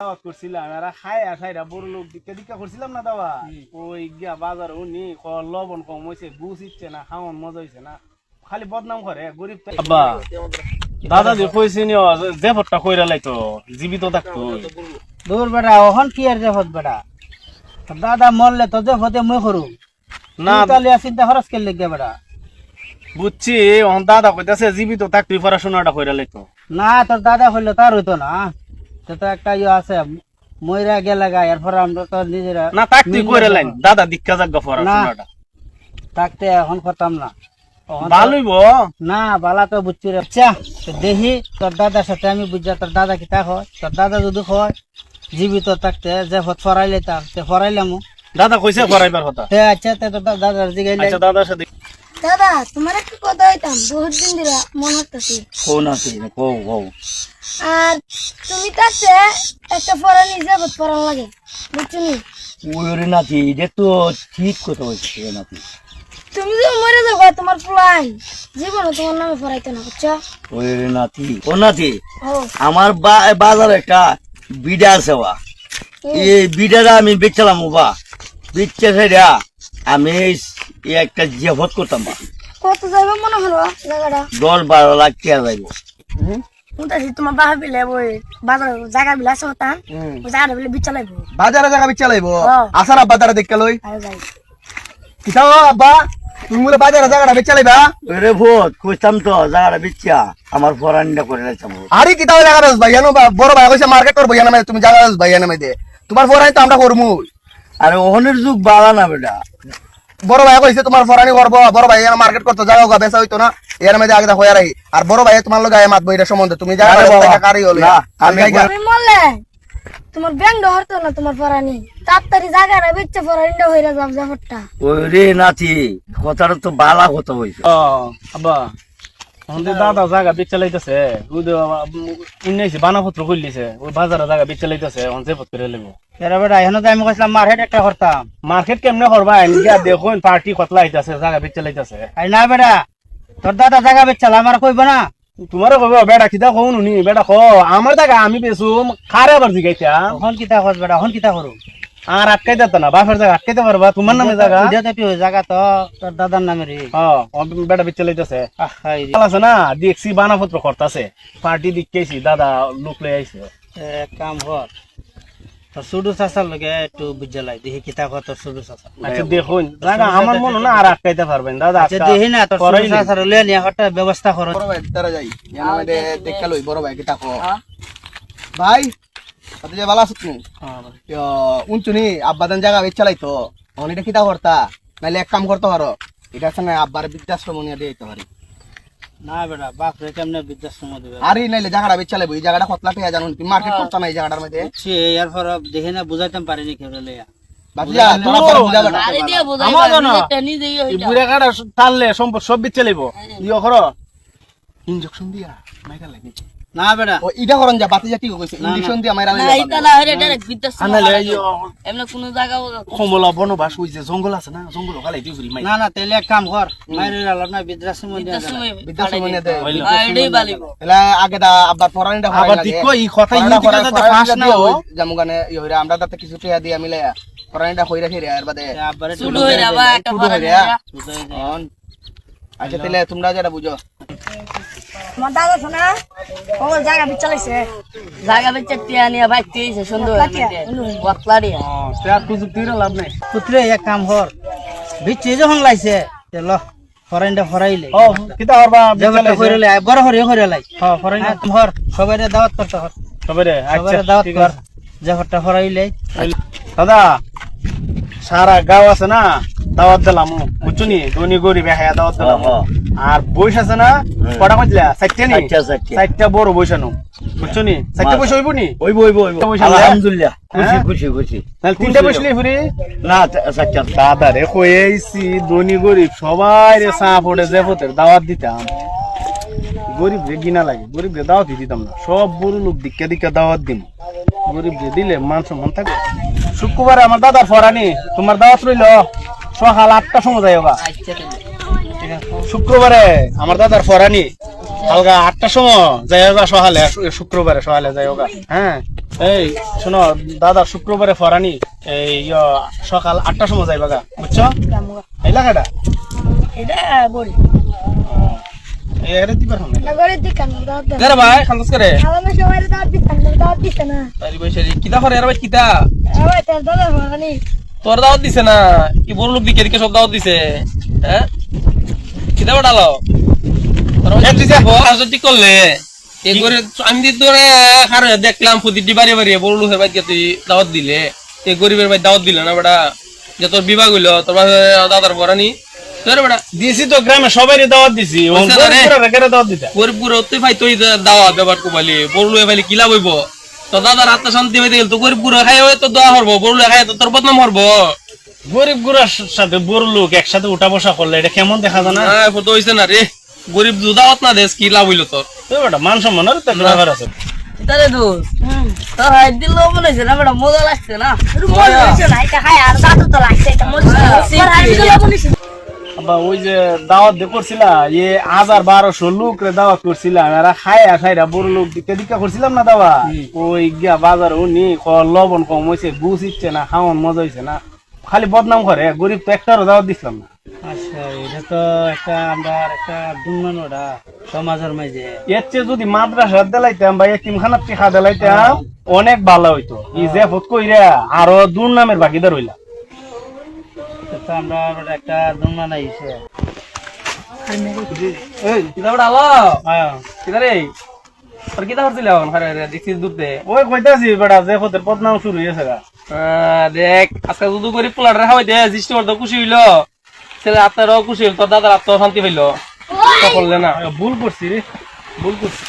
দাওয়াত করছিলাম এরা খায়া খাইরা বড় লোক দিকে দিকে করছিলাম না দাওয়া ওই গিয়া বাজার উনি লবণ কম হয়েছে বুঝ ইচ্ছে না খাওয়ান মজা হয়েছে না খালি বদনাম করে গরিব আব্বা দাদা যে কইছি নি জেফটটা কইরা লাইতো জীবিত থাকতো দূর বেটা ওহন কি আর জেফত বেটা দাদা মরলে তো জেফতে মই করু না তাহলে চিন্তা খরচ কে লেগে বেটা বুঝছি ওহন দাদা কইতাছে জীবিত থাকতো পড়াশোনাটা কইরা লাইতো না তোর দাদা হইলে তার হইতো না তো একটা ইয়ে আছে মইরা গেলে গা এরপর আমরা তো নিজেরা না থাকতে কইরা লাইন দাদা দীক্ষা জাগা পড়াশোনাটা থাকতে এখন করতাম না ভালোইব না বালা তো বুঝছি রে আচ্ছা দেখি তোর দাদার সাথে আমি বুঝা তোর দাদা কি তা হয় তোর দাদা যদি হয় জীবিত থাকতে যে ফরাইলে তার ফরাইলাম দাদা কইছে পড়াইবার কথা আচ্ছা তোর দাদার জিগাইলে আচ্ছা দাদার সাথে দাদা তোমার একটা কথা হইতাম বহুত দিন ধরে মনে হচ্ছে ফোন আছে কও আর তুমি কাছে একটা ফরা নিজে পড়ান লাগে বুঝছনি ওরে নাতি এটা তো ঠিক কথা হচ্ছে নাতি তুমি যে মরে যাবো তোমার ফুলাই জীবন তোমার নামে পড়াইতে না বুঝছো ওরে নাতি ও নাতি ও আমার বাজার একটা বিডা আছে বা এই বিডাটা আমি বেচলাম বা বেচে সেটা আমি একটা জেফত করতাম বা কত যাবে মনে হলো জায়গাটা 10-12 লাখ টাকা যাইব মুতাছি তোমার বাবা বিলে ওই বাজার জায়গা বিলে আছে হতাম ওই জায়গাটা বিলে বিচা লাগবো বাজারে জায়গা বিচ্ছা লাইবো আসার আব্বা তারা দেখতে লই আর যাই কিতাও আব্বা তুমি বলে বাজারে জায়গাটা বিচ্ছা লাইবা ওরে ভূত কইতাম তো জায়গাটা বেচা আমার ফরানটা করে রাখতাম আরে কিতাও জায়গা রস ভাই জানো বড় ভাই কইছে মার্কেট করব জানা তুমি জায়গা রস ভাই জানা দে তোমার ফরানি তো আমরা করমু আরে ওহনের যুগ বাড়া না বেটা বড় ভাই কইছে তোমার ফরানি করব বড় ভাই জানা মার্কেট করতে জায়গা গা বেচা হইতো না এর মধ্যে আগে হইয়া রাখি আর বড় ভাই তোমার লগে মাত বইরা সম্বন্ধে তুমি জায়গা কারি হলো না আমি তুমি মরলে তোমার ব্যাংক হরতো না তোমার ফরানি তাড়াতাড়ি জায়গাটা বিচা ফরানিটা হইরা যাব জাফরটা ওরে নাতি কথাটা তো বালা কথা হইছে আব্বা আমাদের দাদা জায়গা বেচে লাইতেছে ইন্নাইছে বানাপত্র করলিছে ওই বাজারে জায়গা বেচে লাইতেছে অন জেফত করে লাগবো এরা বেটা এখন তো আমি কইছিলাম মার্কেট একটা করতাম মার্কেট কেমনে করবা গিয়া দেখুন পার্টি কতলা আইতাছে জায়গা বেচে লাইতেছে আরে না বেটা তোর দাদা জায়গা বেচলা আমার কইব না তোমারে কইব বেটা কিতা কও নুনি বেটা ক আমার জায়গা আমি বেচু খারে আবার জিগাইতা এখন কিতা কস বেটা এখন কিতা করু আর আটকাই দিত না বাপের জায়গা আটকাইতে পারবা তোমার নামে জায়গা জায়গা তো তোর দাদার নামে রে বেটা বেচে লাইতেছে আহাই রে। আছে না দেখছি বানাপত্র করতেছে পার্টি দিকেছি দাদা লোক লই আইছে এক কাম কর তোর সুডু চাচার লগে একটু বুঝালাই দেখি কিতা কর তোর সুডু চাচা আচ্ছা দেখুন জায়গা আমার মনে না আর আটকাইতে পারবেন দাদা আচ্ছা দেখি না তোর সুডু চাচার লয়ে নিয়ে একটা ব্যবস্থা করো বড় ভাই তারা যাই জানা মধ্যে দেখতে লই বড় ভাই কিতা কো ভাই কত যে ভালো আছো তুমি উনচুনি আব্বাদান জায়গা বেচা লাইতো অনেকটা কিতা করতা নাইলে এক কাম করতে পারো এটা সঙ্গে আব্বার বৃদ্ধাশ্রম নিয়ে দিয়ে দিতে পারি না বেটা বাপ রে কেমনে বৃদ্ধাশ্রম দিবে আরে নাইলে জায়গাটা বেচা লাইবো এই জায়গাটা কতলা টাকা জানো তুমি মার্কেট করতা না এই জায়গাটার মধ্যে সে এরপর দেখি না বুঝাইতাম পারিনি কেউ লইয়া বাতিজা তোমার বড় বুঝাবে না আরে দিয়া বোঝাই আমার জানো এটা নিজেই এই বুড়া কাটা টানলে সম্পদ সব বিচ্ছে লাইব ইয়ে করো ইনজেকশন দিয়া মাইরা লাগি না বেটা ও ইটা করন যা বাতিজা কি কইছে ইনজেকশন দিয়া মাইরা না লাগি এটা না হরে ডাইরেক্ট বিদ্যাস আনালে এমন কোন জায়গা কমলা বনবাস ওই যে জঙ্গল আছে না জঙ্গল খালাই তুই মাই না না তাইলে এক কাম কর মাইরে আলো না বৃদ্ধাশ্রম দিয়া বৃদ্ধাশ্রম নিয়ে দে আইডি বালিব এলা আগে দা আব্বার পরানিটা আবার ঠিক এই কথা ইউটিউবে যাতে ফাঁস না হয় জামুগানে ইহরা আমরা দাতে কিছু টিয়া দিয়া মিলায়া পরানিটা কইরা ফিরে আর বাদে আব্বারে শুরু হইরা বা একটা শুরু ফরানি হইরা। বুঝাই দে অন আচ্ছা তাহলে তোমরা যেটা বুঝো আমার দাদা শোনা ও জায়গা বিচালাইছে জায়গা বিচা টিয়া নিয়া বাইতে এসে সুন্দর ওয়াকলাড়ি তার প্রযুক্তির লাভ নাই পুত্রে এক কাম কর বিচে যখন লাইছে চলো ফরাইনটা ফরাইলে ও কিতা করবা দেবতা কইরালে বড় হরি লাই হ্যাঁ ফরাই না হর সবাইরে দাওয়াত করতে হর সবারে আচ্ছা সবাইরে দাওয়াত ঠিক কর আছে যে হরটা ফরাইলে দাদা সারা গাঁও আছে না দাওয়াত দিলাম বুঝছনি ধনী গরিব হ্যাঁ দাওয়াত দিলাম আর বইস আছে না কটা কইলা চারটে নি চারটা বড় বইসানো বুঝছনি চারটে বইস হইব নি ওইব আলহামদুলিল্লাহ হ্যাঁ? খুশি তাহলে তিনটা বইসলি ফুরি না চাচা দাদা রে কইছি ধনী গরিব সবাই রে চা পড়ে যে পথের দাওয়াত দিতাম গরিব রে গিনা লাগে গরিব রে দাওয়াত দিতাম না সব বড় লোক দিকে দিকে দাওয়াত দিম গরিব রে দিলে মান সম্মান থাকে শুক্রবারে আমার দাদার ফরানি তোমার দাওয়াত রইল সকাল 8টার সময় যাইবা শুক্রবারে আমার দাদার ফরানি হালকা 8টার সময় যাইবা সকালে শুক্রবারে সকালে যাইবা হ্যাঁ এই শোনো দাদা শুক্রবারে ফরানি এই সকাল 8টার সময় যাইবা গা বুঝছো এই লাগাটা এটা গরিব এই আরে দিবার হবে গরিব দিকান দাও রে ভাই খান্দস করে আমাদের সবাই দাও দিছে না আরে ভাই শরীর কিতা করে আর ভাই কিতা ওই তোর দাদা মানে তোর দাওয়াত দিছে না কি বড় লোক দিকে দিকে সব দাওয়াত দিছে হ্যাঁ কিতা বড়ালো তোর রাজনীতি করলে এই করে আমি দি তোরে হারে দেখলাম প্রতিটি বাড়ি বাড়ি বড় লোকের ভাইকে তুই দাওয়াত দিলে এই গরিবের ভাই দাওয়াত দিলে না বেটা যে তোর বিবাহ হইলো তোর দাদার বরানি তোর বেটা দিছি তো গ্রামে সবাইরে দাওয়াত দিছি বুঝছে না রে? রেখে দাওয়াত দিতা গরিব গুলো তুই ভাই তুই দাওয়াত ব্যাপার কোবালি বড় লোক ভাই কি লাভ হইব তো দাদার আত্মশান্তি হইতে গেল তো গরিব গুলো খাই তো দোয়া করবো বড় লোক খাই তো তোর বদনাম করবো গরিব গুড়ার সাথে বড় লোক একসাথে উঠা বসা করলে এটা কেমন দেখা যায় না না তো হইছে না রে গরিব দাওয়াত না দেশ কি লাভ হইলো তোর তো বেটা মান সম্মানের তো একটা ব্যাপার আছে তারে দোস তোর হাই দিল মনে হইছে না বড় মজা লাগছে না মজা হইছে না এটা খাই আর দাদু তো লাগছে এটা মজা তোর হাই দিল মনে হইছে আবার ওই যে দাওয়াত দিয়ে করছিলা 1000-1200 লোক রে দাওয়াত করছিলাম এরা খাইয়া খাইরা বড় লোক দিকে দিকে করছিলাম না দাওয়া ওই গিয়া বাজার উনি লবণ কম হয়েছে গুছ ইচ্ছে না খাওয়ান মজা হয়েছে না খালি বদনাম করে গরিব তো একটারও দাওয়াত দিছিলাম না আচ্ছা এটা তো একটা আমরা একটা দুর্নাম ওটা সমাজের মাঝে এর চেয়ে যদি মাদ্রাসা দিলাইতাম বা এতিমখানার টিকা দিলাইতাম অনেক ভালো হইতো এই যে ফট কইরা আরো দুর্নামের ভাগিদার হইলা এটা তো আমরা ওটা একটা দুর্নাম আইছে এই কিতা বড় আলো হ্যাঁ কিতা রে তোর কিতা করছিল আরে রে দেখছিস দূরতে ওই কইতাছি বেটা যে ফটের বদনাম শুরু হয়েছে গা দেখ আজকে দুদু করে পোলার খাওয়াই দে জিষ্ট তো খুশি হইলো ছেলে আপনারও খুশি হইল তোর দাদার আত্ম শান্তি হইলো করলে না ভুল করছি রে ভুল করছি